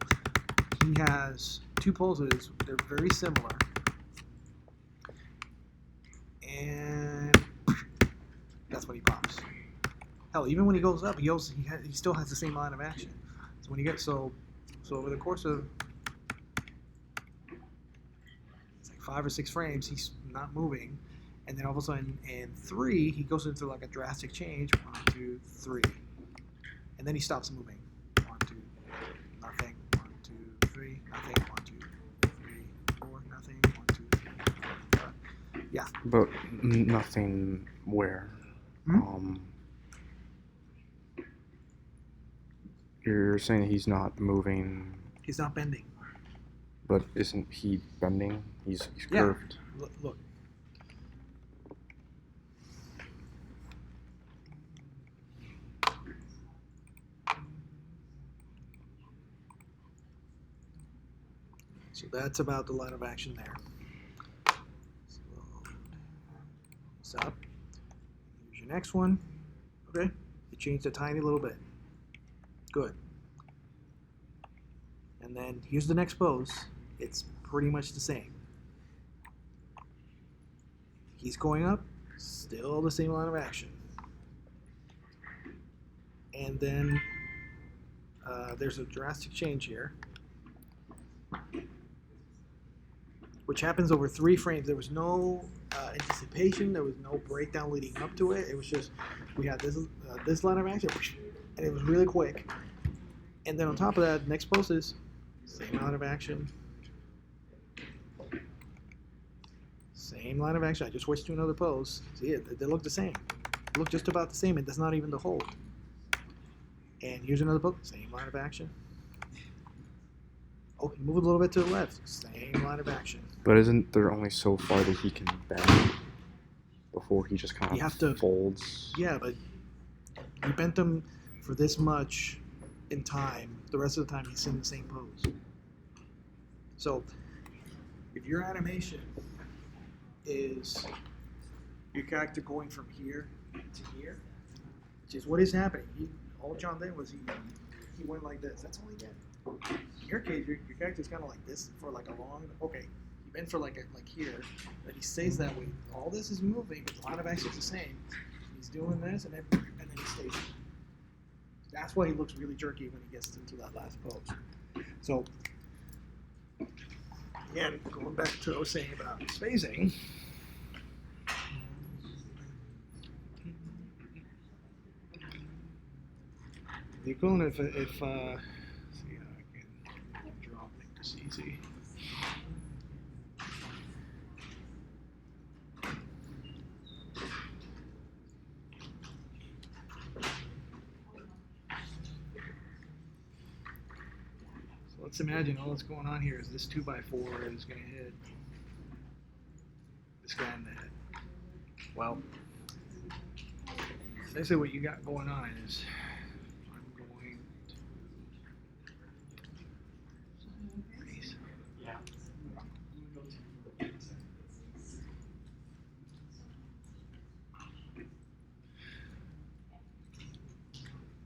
Speaker 2: he has 2 poses. They're very similar, and that's when he pops. Hell, even when he goes up, he still has the same line of action. So when you get so over the course of it's like 5 or 6 frames, he's not moving, and then all of a sudden in 3 he goes into like a drastic change. 1, 2, 3, and then he stops moving. 1, 2, nothing. 1, 2, 3, nothing. 1, 2, 3, 4, nothing. 1, 2, 3, 4, 5. Yeah.
Speaker 1: But nothing where? You're saying he's not moving,
Speaker 2: He's not bending.
Speaker 1: but isn't he bending? He's
Speaker 2: Yeah.
Speaker 1: curved.
Speaker 2: Look. So that's about the line of action there. Stop. Here's your next one. Okay. You changed a tiny little bit. Good. And then here's the next pose. It's pretty much the same. He's going up, still the same line of action. And then there's a drastic change here, which happens over 3 frames. There was no anticipation. There was no breakdown leading up to it. It was just we had this line of action, and it was really quick. And then on top of that, next pose is same line of action. Same line of action. I just switched to another pose. See it? They look the same. They look just about the same. It does not even the hold. And here's another pose. Same line of action. Oh, move a little bit to the left. Same line of action.
Speaker 1: But isn't there only so far that he can bend before he just kind
Speaker 2: You
Speaker 1: of
Speaker 2: have to-
Speaker 1: folds?
Speaker 2: Yeah, but you bent him for this much in time. The rest of the time he's in the same pose. So if your animation is your character going from here to here, which is what is happening. All John did was he went like this. That's all he did. In your case, your character's kind of like this for like a long. Okay, he bent for like here, but he stays that way. All this is moving, but the line of action is the same. He's doing this, and then he stays. That's why he looks really jerky when he gets into that last pose. So, again, going back to what I was saying about spacing. The equivalent if see how I can draw things easy. So let's imagine all that's going on here is this 2x4 is going to hit this guy in the head. Well, basically what you got going on is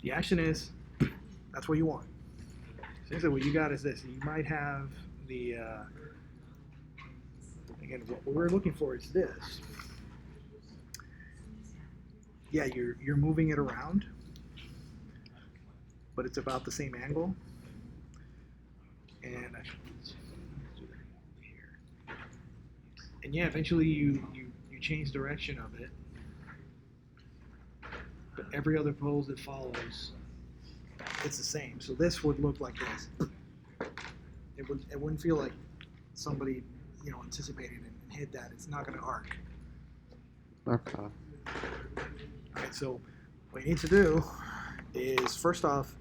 Speaker 2: the action is, that's what you want. So what you got is this. You might have the, again, what we're looking for is this. Yeah, you're moving it around, but it's about the same angle. And and yeah, eventually you change direction of it. But every other pose that follows, it's the same. So this would look like this. It wouldn't feel like somebody, anticipated and hit that. It's not going to arc.
Speaker 1: Okay.
Speaker 2: All right. So what you need to do is first off,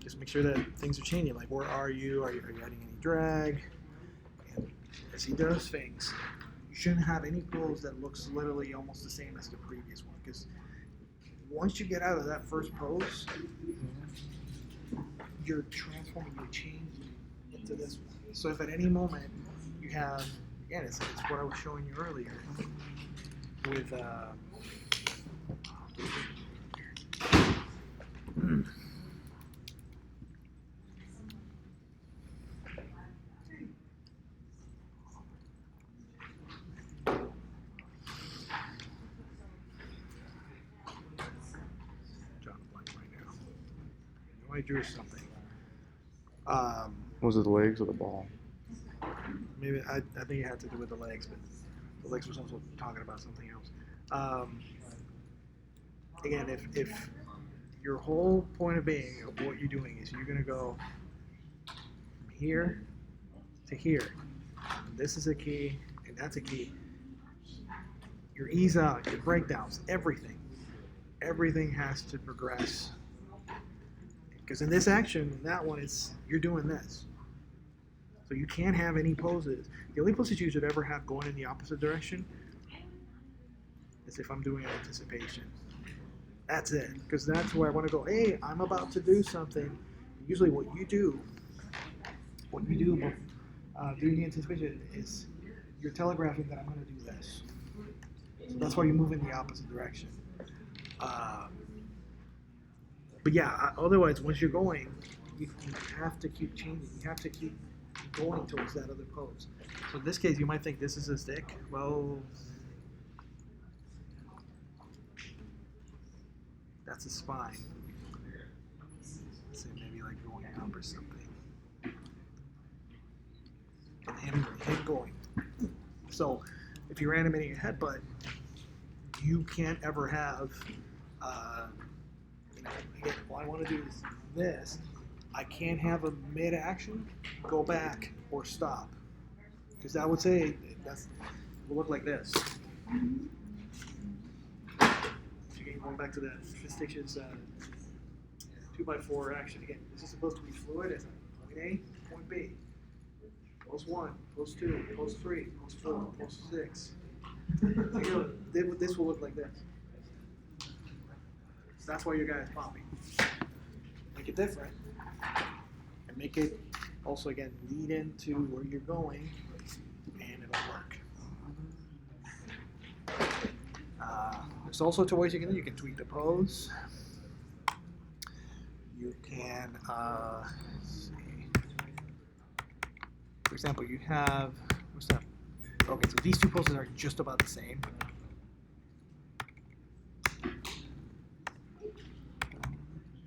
Speaker 2: just make sure that things are changing. Like, where are you? Are you adding any drag? And as he does things, you shouldn't have any pose that looks literally almost the same as the previous one, because once you get out of that first pose, you're transforming, you're changing into this one. So if at any moment you have, again, it's what I was showing you earlier with I drew something.
Speaker 1: Was it the legs or the ball?
Speaker 2: Maybe I think it had to do with the legs, but the legs was also talking about something else. Again, if your whole point of being of what you're doing is you're going to go from here to here, and this is a key, and that's a key. Your ease out, your breakdowns, everything has to progress. Because in this action, in that one, you're doing this. So you can't have any poses. The only poses you should ever have going in the opposite direction is if I'm doing an anticipation. That's it. Because that's where I want to go, hey, I'm about to do something. Usually what you do during the anticipation is you're telegraphing that I'm going to do this. So that's why you move in the opposite direction. But yeah, otherwise, once you're going, you have to keep changing. You have to keep going towards that other pose. So in this case, you might think this is a stick. Well, that's a spine. So maybe like going up or something. And him going. So if you're animating a headbutt, you can't ever have again, all I want to do is this. I can't have a mid-action, go back, or stop. Because I would say will look like this. Again, going back to the fictitious 2x4 action. Again, this is supposed to be fluid. It's point A, point B. Pose 1, pose 2, pose 3, pose 4, pose 6. This will look like this. That's why your guy is popping. Make it different, and make it also again lead into where you're going, and it'll work. There's all sorts of ways you can do. You can tweak the pose. You can, let's see. For example, you have, what's that? Okay, so these two poses are just about the same.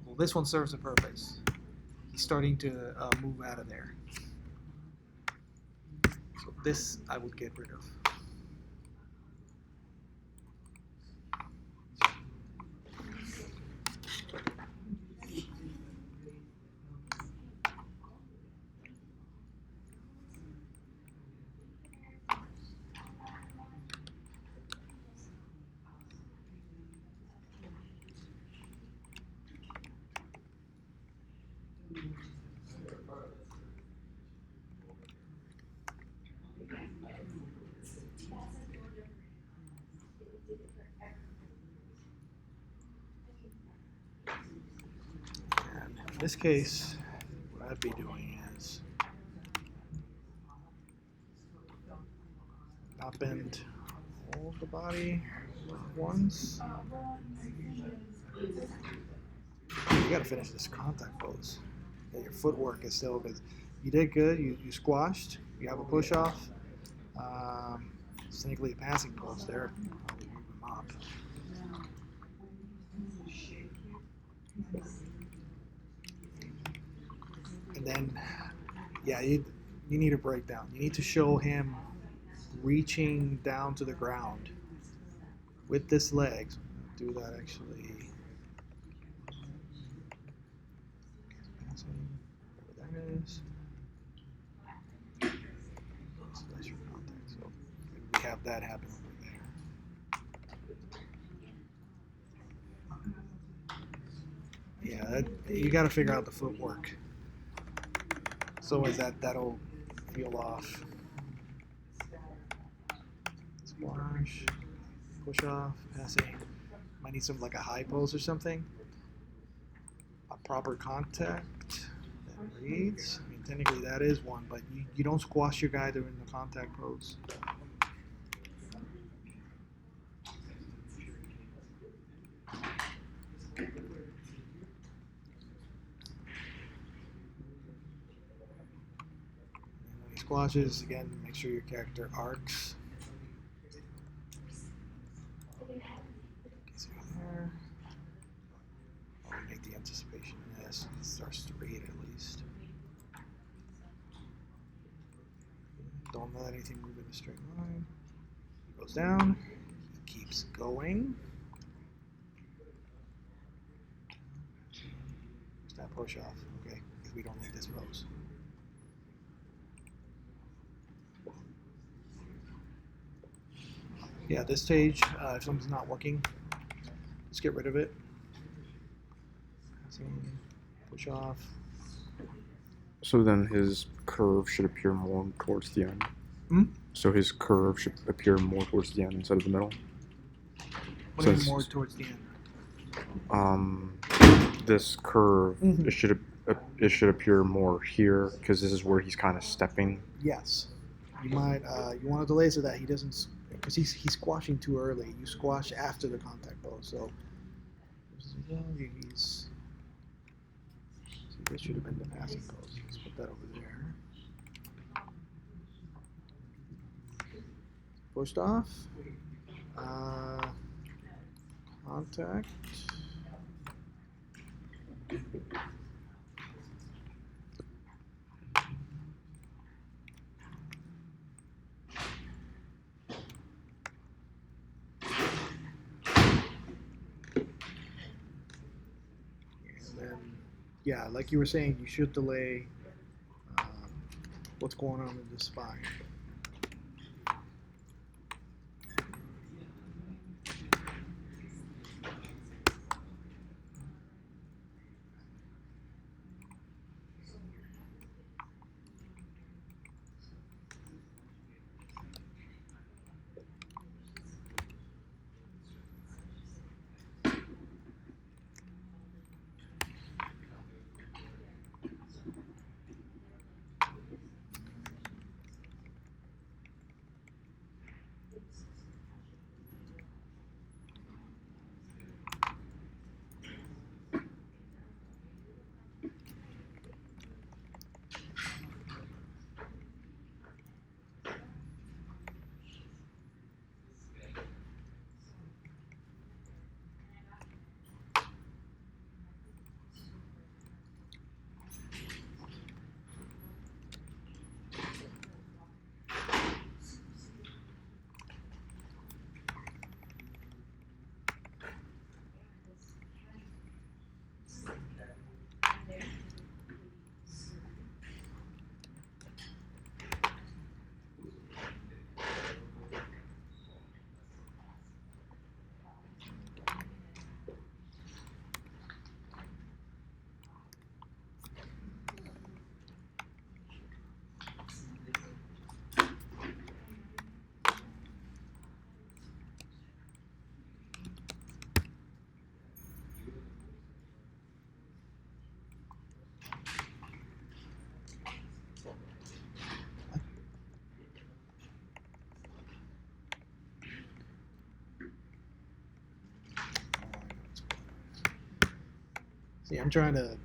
Speaker 2: Well, this one serves a purpose. He's starting to move out of there. So this I would get rid of. And in this case, what I'd be doing is not bend all of the body at once. You gotta finish this contact pose. Yeah, your footwork is still good. You did good. You squashed. You have a push off. Sneakily passing pose there. Probably move them up. And then, yeah, you need a breakdown. You need to show him reaching down to the ground with this leg. So I'm gonna do that actually. Whatever that is. So that's your contact. So we have that happen over there. Yeah, you got to figure out the footwork. So is that'll feel off. Splash, push off, passing. Might need something like a high pose or something. A proper contact that reads. I mean, technically that is one, but you don't squash your guy during the contact pose. Squashes, again, make sure your character arcs. There. I'll make the anticipation in this. It starts to read at least. Don't let anything move in a straight line. He goes down. He keeps going. There's that push off, okay? Because we don't need this pose. Yeah, at this stage, if something's not working, just get rid of it. Push off.
Speaker 1: So then his curve should appear more towards the end.
Speaker 2: Hmm?
Speaker 1: So his curve should appear more towards the end instead of the middle.
Speaker 2: What do you mean
Speaker 1: Since-
Speaker 2: more towards the end?
Speaker 1: This curve
Speaker 2: Mhm.
Speaker 1: it should appear more here because this is where he's kind of stepping.
Speaker 2: Yes. You might you want to delay so that he doesn't, because he's squashing too early. You squash after the contact pose. So he's. See, this should have been the passing pose. Let's put that over there. Pushed off. Contact. And then, yeah, like you were saying, you should delay what's going on in the spine. Yeah, I'm trying to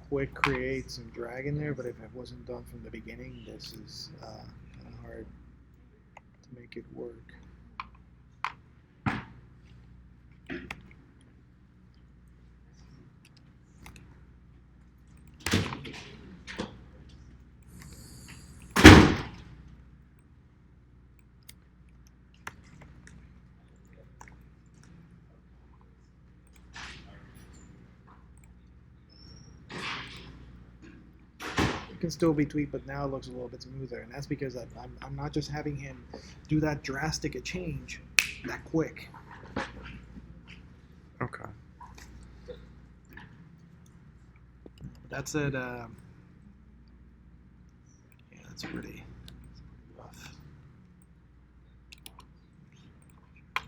Speaker 2: quick create some drag in there, but if it wasn't done from the beginning, this is kind of hard to make it work. It can still be tweaked, but now it looks a little bit smoother, and that's because I'm not just having him do that drastic a change that quick.
Speaker 1: Okay.
Speaker 2: That said, yeah, that's pretty rough. I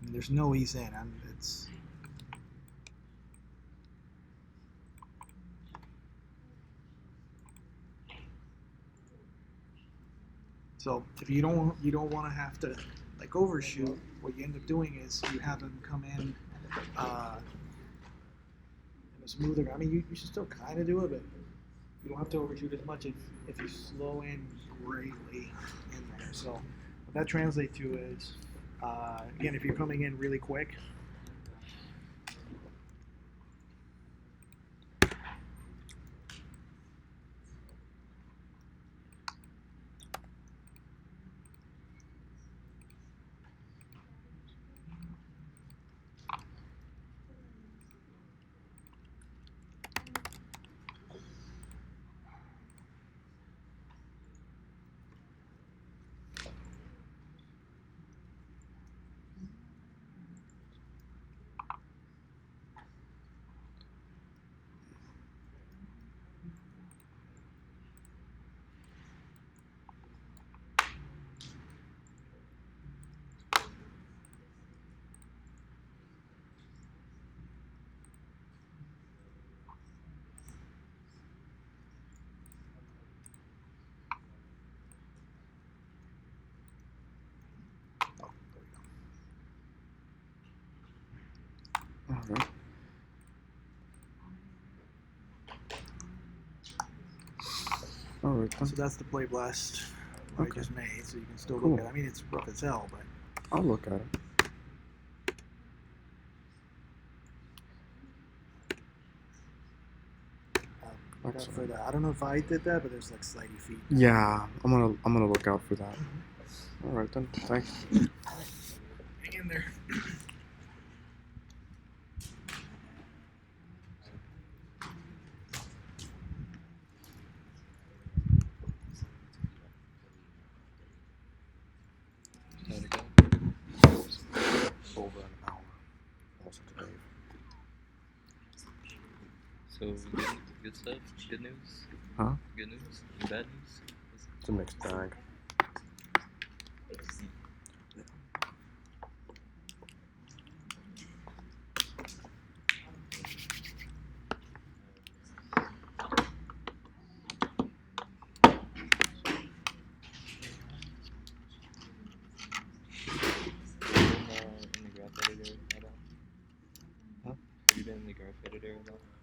Speaker 2: mean, there's no ease in. It's so if you don't want to have to like overshoot, what you end up doing is you have them come in a smoother. I mean, you should still kind of do it, but you don't have to overshoot as much if you slow in greatly in there. So what that translates to is, again, if you're coming in really quick, oh, there we go.
Speaker 1: All right. All right.
Speaker 2: So that's the play blast I
Speaker 1: Okay.
Speaker 2: just made. So you can still
Speaker 1: Cool.
Speaker 2: look at it. I mean, it's rough as hell, but
Speaker 1: I'll look at it.
Speaker 2: look out for
Speaker 1: Excellent.
Speaker 2: that. I don't know if I did that, but there's like slidey feet.
Speaker 1: Yeah, I'm gonna look out for that. All right then. Thanks.
Speaker 2: Hang in there.
Speaker 4: How'd it go?
Speaker 1: Over an hour. Almost to Dave.
Speaker 4: So good stuff. Good news.
Speaker 1: Huh?
Speaker 4: Good news. Bad news.
Speaker 1: It's a mixed bag.
Speaker 4: In the graph editor at all?
Speaker 1: Huh?
Speaker 4: Have you been in the graph editor at all?